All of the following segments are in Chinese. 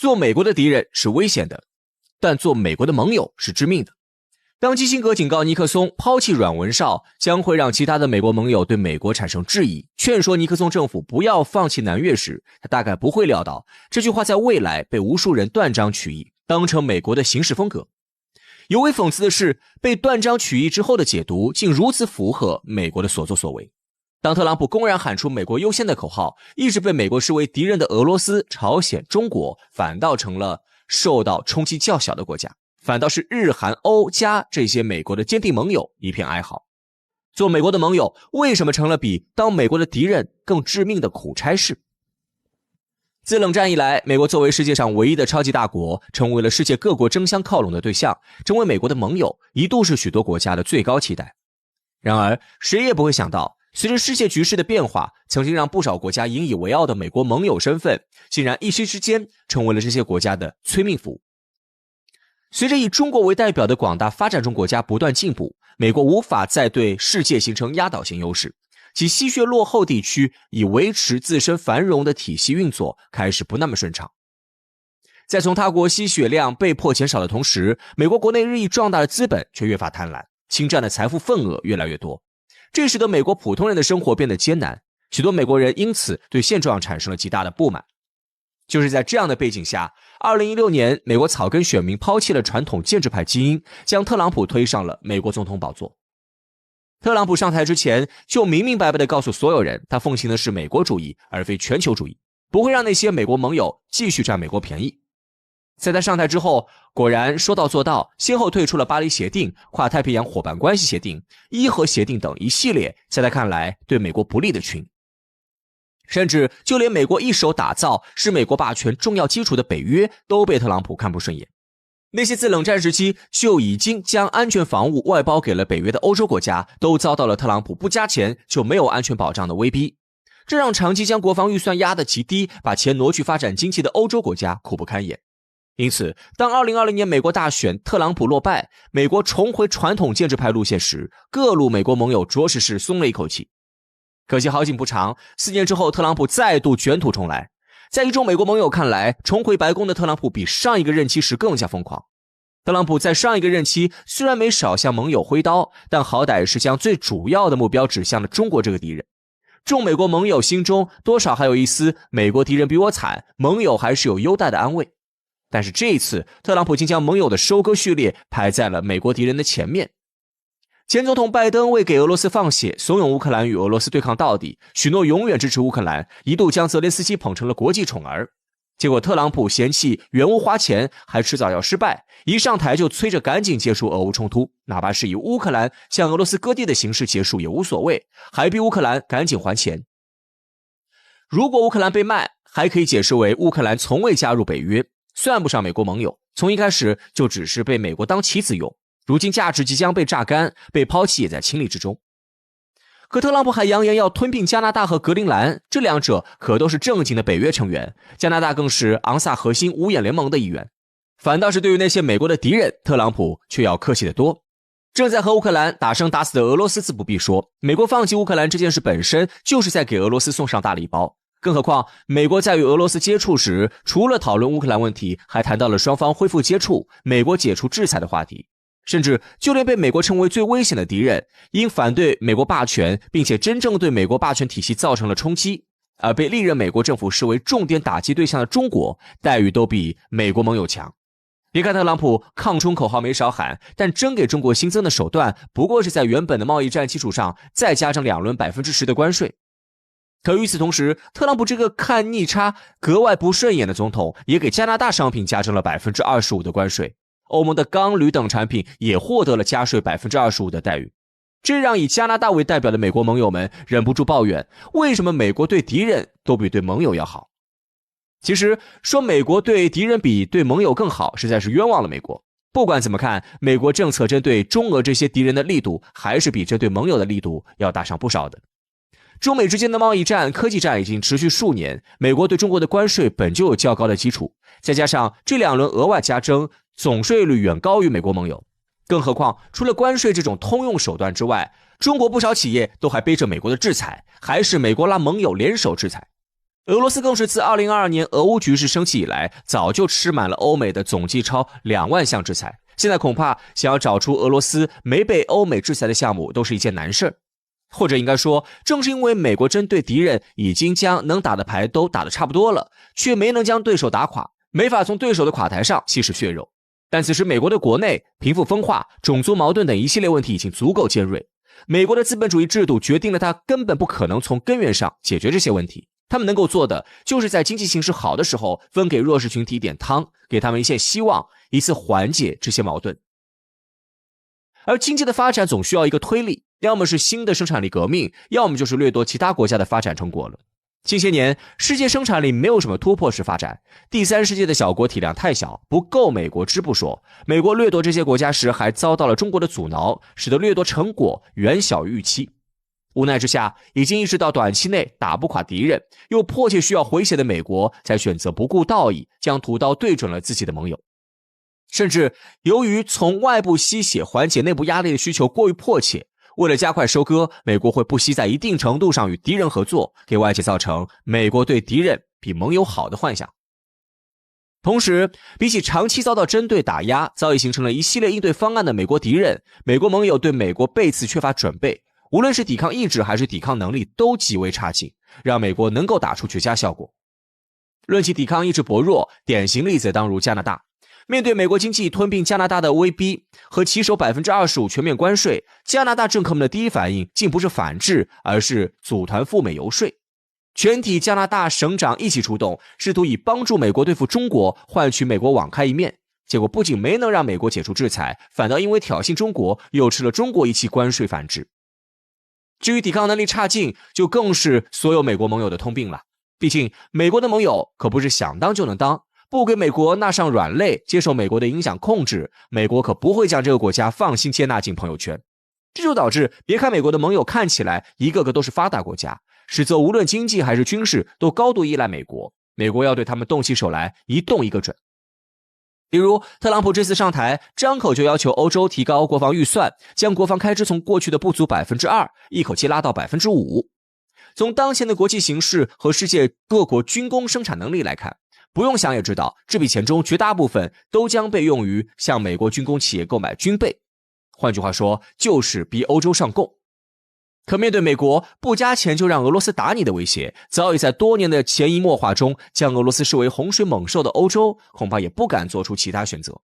做美国的敌人是危险的，但做美国的盟友是致命的。当基辛格警告尼克松抛弃软文哨将会让其他的美国盟友对美国产生质疑，劝说尼克松政府不要放弃南越时，他大概不会料到这句话在未来被无数人断章取义，当成美国的行事风格。尤为讽刺的是，被断章取义之后的解读竟如此符合美国的所作所为。当特朗普公然喊出美国优先的口号，一直被美国视为敌人的俄罗斯、朝鲜、中国反倒成了受到冲击较小的国家，反倒是日韩欧加这些美国的坚定盟友一片哀嚎。做美国的盟友为什么成了比当美国的敌人更致命的苦差事？自冷战以来，美国作为世界上唯一的超级大国，成为了世界各国争相靠拢的对象，成为美国的盟友一度是许多国家的最高期待。然而谁也不会想到，随着世界局势的变化，曾经让不少国家引以为傲的美国盟友身份，竟然一夕之间成为了这些国家的催命符。随着以中国为代表的广大发展中国家不断进步，美国无法再对世界形成压倒性优势，其稀缺落后地区以维持自身繁荣的体系运作开始不那么顺畅。在从他国吸血量被迫减少的同时，美国国内日益壮大的资本却越发贪婪，侵占的财富份额越来越多，这使得美国普通人的生活变得艰难，许多美国人因此对现状产生了极大的不满。就是在这样的背景下，2016年美国草根选民抛弃了传统建制派基因，将特朗普推上了美国总统宝座。特朗普上台之前就明明白白地告诉所有人，他奉行的是美国主义而非全球主义，不会让那些美国盟友继续占美国便宜。在他上台之后，果然说到做到，先后退出了巴黎协定、跨太平洋伙伴关系协定、伊核协定等一系列在他看来对美国不利的群。甚至就连美国一手打造是美国霸权重要基础的北约都被特朗普看不顺眼。那些自冷战时期就已经将安全防务外包给了北约的欧洲国家，都遭到了特朗普不加钱就没有安全保障的威逼，这让长期将国防预算压得极低，把钱挪去发展经济的欧洲国家苦不堪言。因此当2020年美国大选特朗普落败，美国重回传统建制派路线时，各路美国盟友着实是松了一口气。可惜好景不长，4年之后特朗普再度卷土重来。在一众美国盟友看来，重回白宫的特朗普比上一个任期时更加疯狂。特朗普在上一个任期虽然没少向盟友挥刀，但好歹是将最主要的目标指向了中国这个敌人。众美国盟友心中多少还有一丝美国敌人比我惨，盟友还是有优待的安慰。但是这一次特朗普竟将盟友的收割序列排在了美国敌人的前面。前总统拜登为给俄罗斯放血，怂恿乌克兰与俄罗斯对抗到底，许诺永远支持乌克兰，一度将泽连斯基捧成了国际宠儿。结果特朗普嫌弃援乌花钱，还迟早要失败，一上台就催着赶紧结束俄乌冲突，哪怕是以乌克兰向俄罗斯割地的形式结束也无所谓，还逼乌克兰赶紧还钱。如果乌克兰被卖，还可以解释为乌克兰从未加入北约，算不上美国盟友，从一开始就只是被美国当棋子用，如今价值即将被榨干，被抛弃也在情理之中。可特朗普还扬言要吞并加拿大和格陵兰，这两者可都是正经的北约成员，加拿大更是昂萨核心五眼联盟的一员。反倒是对于那些美国的敌人，特朗普却要客气得多。正在和乌克兰打生打死的俄罗斯自不必说，美国放弃乌克兰这件事本身就是在给俄罗斯送上大礼包。更何况美国在与俄罗斯接触时，除了讨论乌克兰问题，还谈到了双方恢复接触、美国解除制裁的话题。甚至就连被美国称为最危险的敌人，因反对美国霸权并且真正对美国霸权体系造成了冲击，而被历任美国政府视为重点打击对象的中国，待遇都比美国盟友强。别看特朗普抗中口号没少喊，但真给中国新增的手段不过是在原本的贸易战基础上再加上2轮 10% 的关税。可与此同时，特朗普这个看逆差格外不顺眼的总统也给加拿大商品加征了 25% 的关税，欧盟的钢铝等产品也获得了加税 25% 的待遇。这让以加拿大为代表的美国盟友们忍不住抱怨，为什么美国对敌人都比对盟友要好。其实说美国对敌人比对盟友更好，实在是冤枉了美国。不管怎么看，美国政策针对中俄这些敌人的力度还是比针对盟友的力度要大上不少的。中美之间的贸易战、科技战已经持续数年，美国对中国的关税本就有较高的基础，再加上这2轮额外加征，总税率远高于美国盟友。更何况除了关税这种通用手段之外，中国不少企业都还背着美国的制裁，还是美国拉盟友联手制裁。俄罗斯更是自2022年俄乌局势升级以来，早就吃满了欧美的总计超2万项制裁，现在恐怕想要找出俄罗斯没被欧美制裁的项目都是一件难事。或者应该说，正是因为美国针对敌人已经将能打的牌都打得差不多了，却没能将对手打垮，没法从对手的垮台上吸食血肉。但此时美国的国内贫富分化、种族矛盾等一系列问题已经足够尖锐，美国的资本主义制度决定了它根本不可能从根源上解决这些问题，他们能够做的就是在经济形势好的时候分给弱势群体一点汤，给他们一线希望，以此缓解这些矛盾。而经济的发展总需要一个推力，要么是新的生产力革命，要么就是掠夺其他国家的发展成果了。近些年，世界生产力没有什么突破式发展，第三世界的小国体量太小，不够美国吃不说，美国掠夺这些国家时还遭到了中国的阻挠，使得掠夺成果远小于预期。无奈之下，已经意识到短期内打不垮敌人，又迫切需要回血的美国，才选择不顾道义，将屠刀对准了自己的盟友。甚至由于从外部吸血缓解内部压力的需求过于迫切，为了加快收割，美国会不惜在一定程度上与敌人合作，给外界造成美国对敌人比盟友好的幻想。同时，比起长期遭到针对打压，早已形成了一系列应对方案的美国敌人，美国盟友对美国背刺缺乏准备，无论是抵抗意志还是抵抗能力都极为差劲，让美国能够打出绝佳效果。论其抵抗意志薄弱，典型例子当如加拿大。面对美国经济吞并加拿大的威逼和其手 25% 全面关税，加拿大政客们的第一反应竟不是反制，而是组团赴美游说。全体加拿大省长一起出动，试图以帮助美国对付中国换取美国网开一面，结果不仅没能让美国解除制裁，反倒因为挑衅中国又吃了中国一期关税反制。至于抵抗能力差劲，就更是所有美国盟友的通病了。毕竟美国的盟友可不是想当就能当，不给美国纳上软肋，接受美国的影响控制，美国可不会将这个国家放心接纳进朋友圈。这就导致别看美国的盟友看起来一个个都是发达国家，实则无论经济还是军事都高度依赖美国，美国要对他们动起手来，一动一个准。比如特朗普这次上台，张口就要求欧洲提高国防预算，将国防开支从过去的不足 2% 一口气拉到 5%。 从当前的国际形势和世界各国军工生产能力来看，不用想也知道，这笔钱中绝大部分都将被用于向美国军工企业购买军备，换句话说，就是逼欧洲上供。可面对美国不加钱就让俄罗斯打你的威胁，早已在多年的潜移默化中将俄罗斯视为洪水猛兽的欧洲，恐怕也不敢做出其他选择。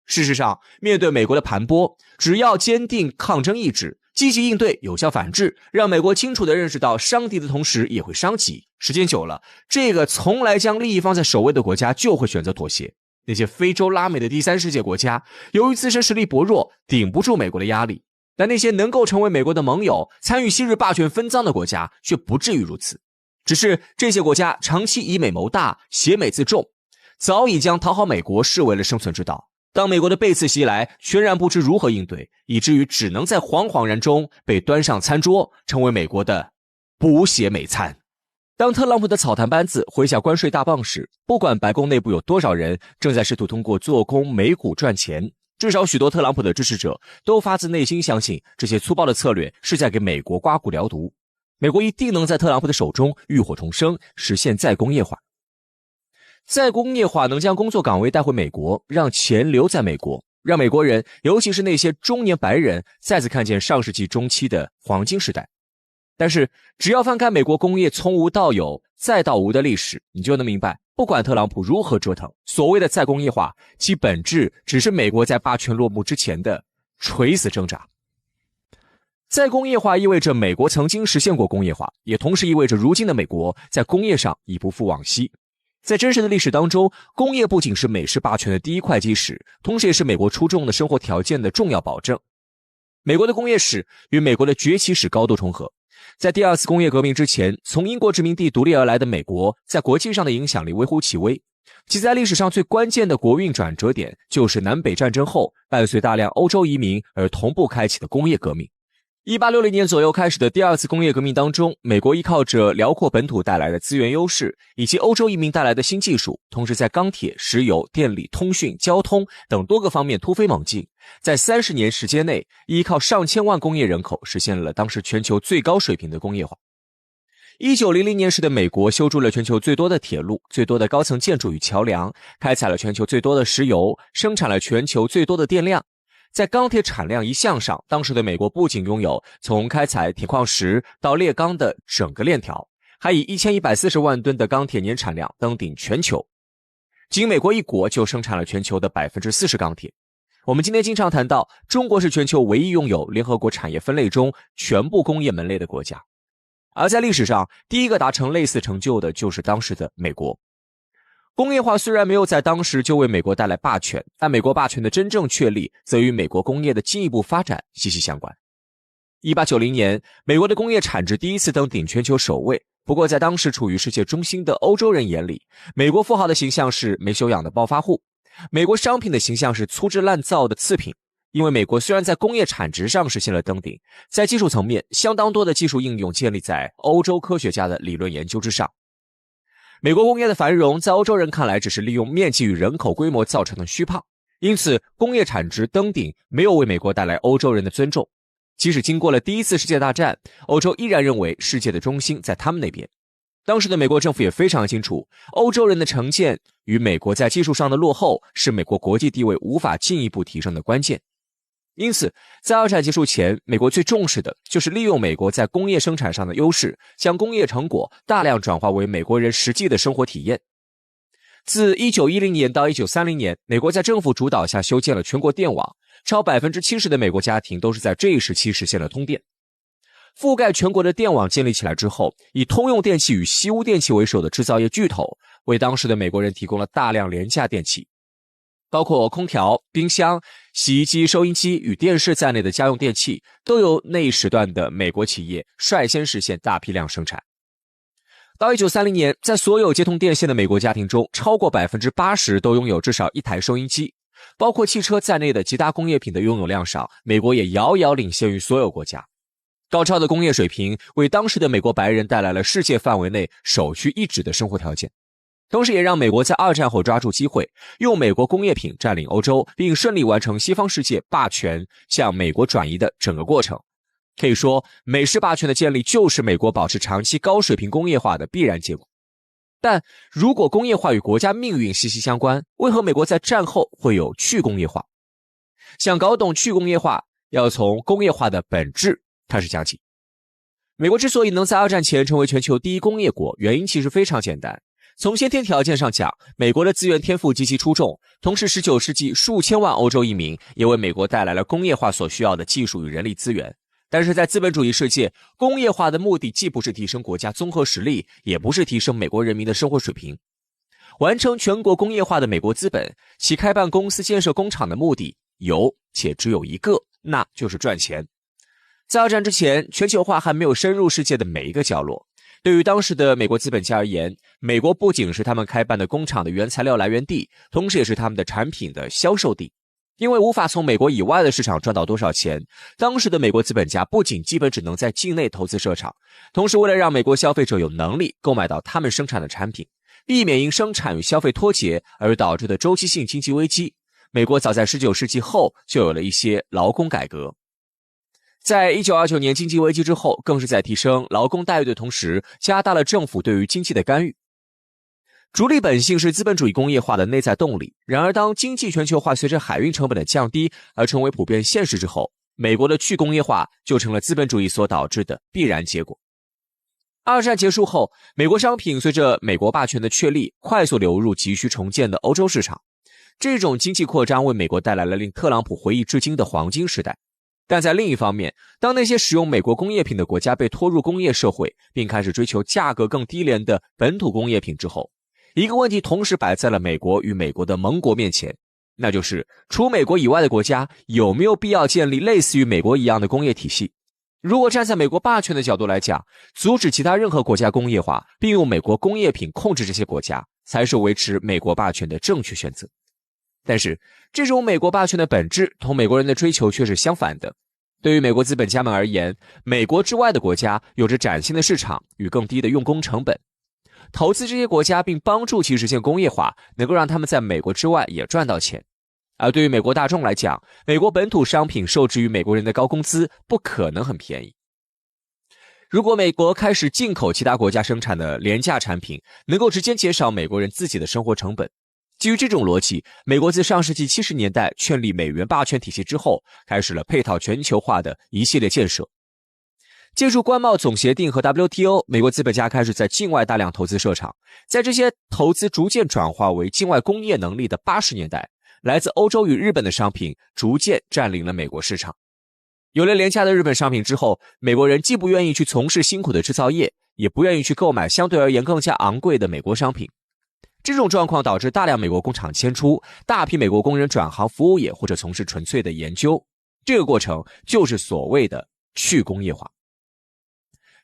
事实上，面对美国的盘剥，只要坚定抗争意志，积极应对，有效反制，让美国清楚地认识到伤敌的同时也会伤己。时间久了，这个从来将利益放在首位的国家就会选择妥协。那些非洲、拉美的第三世界国家，由于自身实力薄弱，顶不住美国的压力。但那些能够成为美国的盟友、参与昔日霸权分赃的国家，却不至于如此。只是这些国家长期以美谋大，挟美自重，早已将讨好美国视为了生存之道。当美国的背刺袭来，全然不知如何应对，以至于只能在惶惶然中被端上餐桌，成为美国的补血美餐。当特朗普的草台班子挥下关税大棒时，不管白宫内部有多少人正在试图通过做空美股赚钱，至少许多特朗普的支持者都发自内心相信这些粗暴的策略是在给美国刮骨疗毒。美国一定能在特朗普的手中浴火重生，实现再工业化。再工业化能将工作岗位带回美国，让钱留在美国，让美国人，尤其是那些中年白人，再次看见上世纪中期的黄金时代。但是只要翻开美国工业从无到有再到无的历史，你就能明白，不管特朗普如何折腾，所谓的再工业化，其本质只是美国在霸权落幕之前的垂死挣扎。再工业化意味着美国曾经实现过工业化，也同时意味着如今的美国在工业上已不复往昔。在真实的历史当中，工业不仅是美式霸权的第一块基石，同时也是美国出众的生活条件的重要保证。美国的工业史与美国的崛起史高度重合。在第二次工业革命之前，从英国殖民地独立而来的美国，在国际上的影响力微乎其微。其在历史上最关键的国运转折点，就是南北战争后，伴随大量欧洲移民而同步开启的工业革命。1860年左右开始的第二次工业革命当中，美国依靠着辽阔本土带来的资源优势，以及欧洲移民带来的新技术，同时在钢铁、石油、电力、通讯、交通等多个方面突飞猛进，在30年时间内，依靠上千万工业人口，实现了当时全球最高水平的工业化。1900年时的美国修筑了全球最多的铁路、最多的高层建筑与桥梁，开采了全球最多的石油，生产了全球最多的电量。在钢铁产量一项上，当时的美国不仅拥有从开采铁矿石到炼钢的整个链条，还以1140万吨的钢铁年产量登顶全球。仅美国一国就生产了全球的 40% 钢铁。我们今天经常谈到，中国是全球唯一拥有联合国产业分类中全部工业门类的国家。而在历史上，第一个达成类似成就的就是当时的美国。工业化虽然没有在当时就为美国带来霸权，但美国霸权的真正确立则与美国工业的进一步发展息息相关。1890年，美国的工业产值第一次登顶全球首位。不过在当时处于世界中心的欧洲人眼里，美国富豪的形象是没修养的暴发户，美国商品的形象是粗制滥造的次品。因为美国虽然在工业产值上实现了登顶，在技术层面，相当多的技术应用建立在欧洲科学家的理论研究之上。美国工业的繁荣在欧洲人看来只是利用面积与人口规模造成的虚胖，因此工业产值登顶没有为美国带来欧洲人的尊重。即使经过了第一次世界大战，欧洲依然认为世界的中心在他们那边。当时的美国政府也非常清楚，欧洲人的成见与美国在技术上的落后是美国国际地位无法进一步提升的关键。因此，在二战结束前，美国最重视的就是利用美国在工业生产上的优势，将工业成果大量转化为美国人实际的生活体验。自1910年到1930年，美国在政府主导下修建了全国电网，超 70% 的美国家庭都是在这一时期实现了通电。覆盖全国的电网建立起来之后，以通用电气与西屋电气为首的制造业巨头，为当时的美国人提供了大量廉价电器。包括空调、冰箱、洗衣机、收音机与电视在内的家用电器，都由那一时段的美国企业率先实现大批量生产。到1930年，在所有接通电线的美国家庭中，超过 80% 都拥有至少一台收音机。包括汽车在内的其他工业品的拥有量上，美国也遥遥领先于所有国家。高超的工业水平为当时的美国白人带来了世界范围内首屈一指的生活条件。同时也让美国在二战后抓住机会，用美国工业品占领欧洲，并顺利完成西方世界霸权向美国转移的整个过程。可以说，美式霸权的建立就是美国保持长期高水平工业化的必然结果。但如果工业化与国家命运息息相关，为何美国在战后会有去工业化？想搞懂去工业化，要从工业化的本质开始讲起。美国之所以能在二战前成为全球第一工业国，原因其实非常简单。从先天条件上讲，美国的资源天赋极其出众，同时19世纪数千万欧洲移民也为美国带来了工业化所需要的技术与人力资源。但是在资本主义世界，工业化的目的既不是提升国家综合实力，也不是提升美国人民的生活水平。完成全国工业化的美国资本，其开办公司、建设工厂的目的有且只有一个，那就是赚钱。在二战之前，全球化还没有深入世界的每一个角落。对于当时的美国资本家而言，美国不仅是他们开办的工厂的原材料来源地，同时也是他们的产品的销售地。因为无法从美国以外的市场赚到多少钱，当时的美国资本家不仅基本只能在境内投资设厂，同时为了让美国消费者有能力购买到他们生产的产品，避免因生产与消费脱节而导致的周期性经济危机，美国早在19世纪后就有了一些劳工改革。在1929年经济危机之后，更是在提升劳工待遇的同时，加大了政府对于经济的干预。逐利本性是资本主义工业化的内在动力，然而当经济全球化随着海运成本的降低而成为普遍现实之后，美国的去工业化就成了资本主义所导致的必然结果。二战结束后，美国商品随着美国霸权的确立，快速流入急需重建的欧洲市场。这种经济扩张为美国带来了令特朗普回忆至今的黄金时代。但在另一方面，当那些使用美国工业品的国家被拖入工业社会，并开始追求价格更低廉的本土工业品之后，一个问题同时摆在了美国与美国的盟国面前，那就是除美国以外的国家有没有必要建立类似于美国一样的工业体系。如果站在美国霸权的角度来讲，阻止其他任何国家工业化，并用美国工业品控制这些国家，才是维持美国霸权的正确选择。但是这种美国霸权的本质同美国人的追求却是相反的。对于美国资本家们而言，美国之外的国家有着崭新的市场与更低的用工成本，投资这些国家并帮助其实现工业化，能够让他们在美国之外也赚到钱。而对于美国大众来讲，美国本土商品受制于美国人的高工资，不可能很便宜。如果美国开始进口其他国家生产的廉价产品，能够直接减少美国人自己的生活成本。基于这种逻辑，美国自上世纪70年代确立美元霸权体系之后，开始了配套全球化的一系列建设。借助关贸总协定和 WTO， 美国资本家开始在境外大量投资设厂。在这些投资逐渐转化为境外工业能力的80年代，来自欧洲与日本的商品逐渐占领了美国市场。有了廉价的日本商品之后，美国人既不愿意去从事辛苦的制造业，也不愿意去购买相对而言更加昂贵的美国商品。这种状况导致大量美国工厂迁出，大批美国工人转行服务业或者从事纯粹的研究。这个过程就是所谓的去工业化。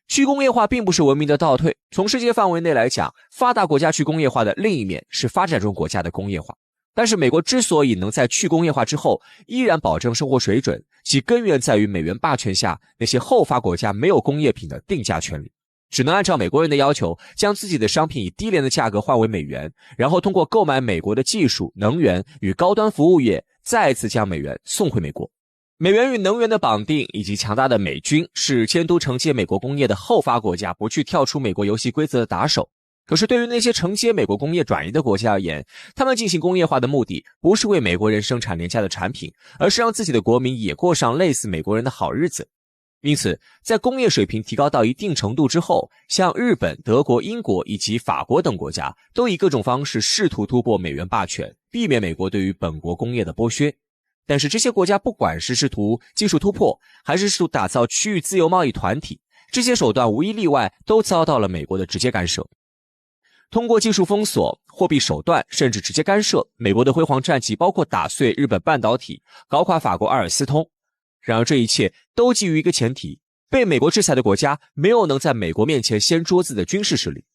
去工业化并不是文明的倒退，从世界范围内来讲，发达国家去工业化的另一面是发展中国家的工业化。但是美国之所以能在去工业化之后依然保证生活水准，其根源在于美元霸权下那些后发国家没有工业品的定价权利，只能按照美国人的要求将自己的商品以低廉的价格换为美元，然后通过购买美国的技术、能源与高端服务业再次将美元送回美国。美元与能源的绑定以及强大的美军是监督承接美国工业的后发国家不去跳出美国游戏规则的打手。可是对于那些承接美国工业转移的国家而言，他们进行工业化的目的不是为美国人生产廉价的产品，而是让自己的国民也过上类似美国人的好日子。因此，在工业水平提高到一定程度之后，像日本、德国、英国以及法国等国家都以各种方式试图突破美元霸权，避免美国对于本国工业的剥削。但是这些国家不管是试图技术突破，还是试图打造区域自由贸易团体，这些手段无一例外都遭到了美国的直接干涉。通过技术封锁、货币手段，甚至直接干涉，美国的辉煌战绩包括打碎日本半导体、搞垮法国阿尔斯通。然而这一切都基于一个前提，被美国制裁的国家没有能在美国面前掀桌子的军事实力。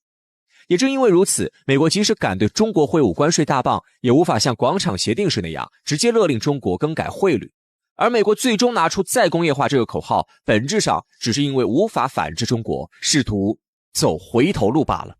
也正因为如此，美国即使敢对中国挥舞关税大棒，也无法像广场协定时那样直接勒令中国更改汇率。而美国最终拿出再工业化这个口号，本质上只是因为无法反制中国，试图走回头路罢了。